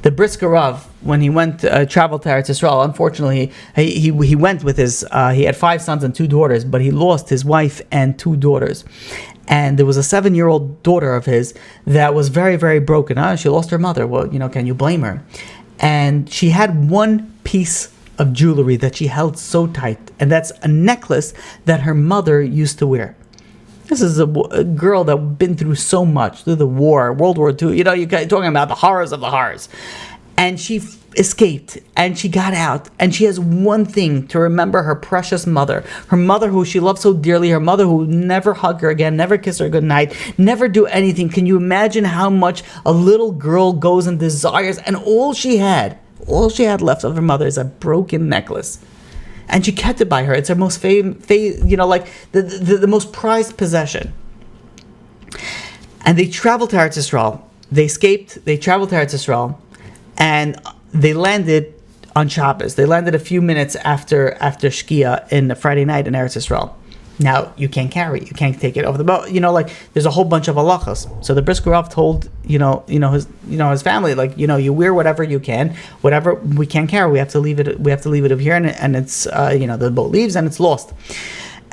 The Brisker Rav, when he went traveled to Eretz Yisrael, unfortunately he went with his he had 5 sons and 2 daughters, but he lost his wife and 2 daughters. And there was a 7-year-old daughter of his that was very, very broken. She lost her mother. Well, can you blame her? And she had one piece of jewelry that she held so tight, and that's a necklace that her mother used to wear. This is a girl that been through so much, through the war, World War II. You're talking about the horrors of the horrors. And she escaped, and she got out, and she has one thing to remember: her precious mother. Her mother who she loved so dearly, her mother who never hug her again, never kiss her goodnight, never do anything. Can you imagine how much a little girl goes and desires? And all she had left of her mother is a broken necklace. And she kept it by her. It's her most the most prized possession. And they traveled to Eretz Yisrael. They escaped. They traveled to Eretz Yisrael, and they landed on Shabbos. They landed a few minutes after Shkia in Friday night in Eretz Yisrael. Now you can't carry. You can't take it over the boat. There's a whole bunch of halachas. So the Brisker Rav told his family, you wear whatever you can, whatever we can't carry. We have to leave it. We have to leave it up here, and it's the boat leaves and it's lost.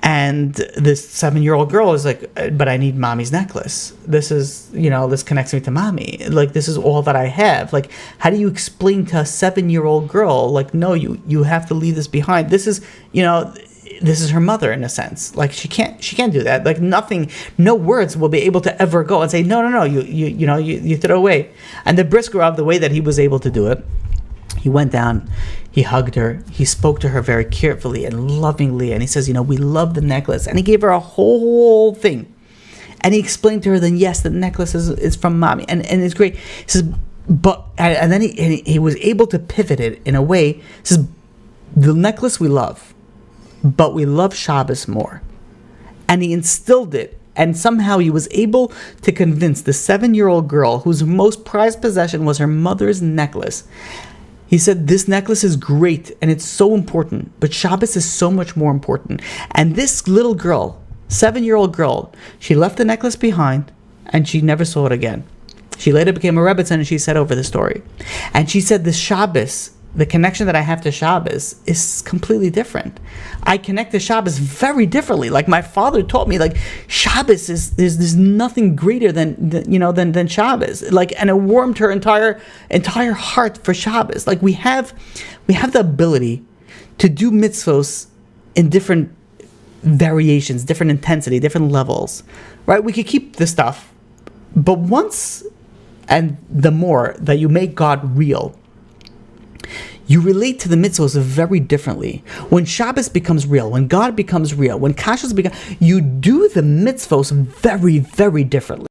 And this 7-year-old girl is like, but I need mommy's necklace. This is this connects me to mommy. This is all that I have. How do you explain to a 7-year-old girl no, you have to leave this behind? This is this is her mother in a sense. She can't do that. Nothing, no words will be able to ever go and say no. You throw away. And the Brisker Rav, the way that he was able to do it, he went down, he hugged her, he spoke to her very carefully and lovingly, and he says, we love the necklace, and he gave her a whole thing, and he explained to her, then yes, the necklace is from mommy, and it's great. He says, but and then he was able to pivot it in a way. He says, the necklace we love, but we love Shabbos more. And he instilled it, and somehow he was able to convince the 7-year-old girl whose most prized possession was her mother's necklace. He said, this necklace is great and it's so important, but Shabbos is so much more important. And this little girl, 7-year-old girl, she left the necklace behind and she never saw it again. She later became a Rebbetzin, and she said over the story. And she said, this Shabbos, the connection that I have to Shabbos is completely different. I connect to Shabbos very differently. My father taught me, Shabbos there's nothing greater than Shabbos. And it warmed her entire heart for Shabbos. We have the ability to do mitzvos in different variations, different intensity, different levels. Right? We could keep the stuff, but once and the more that you make God real, you relate to the mitzvahs very differently. When Shabbos becomes real, when God becomes real, when Kashrus becomes, you do the mitzvahs very, very differently.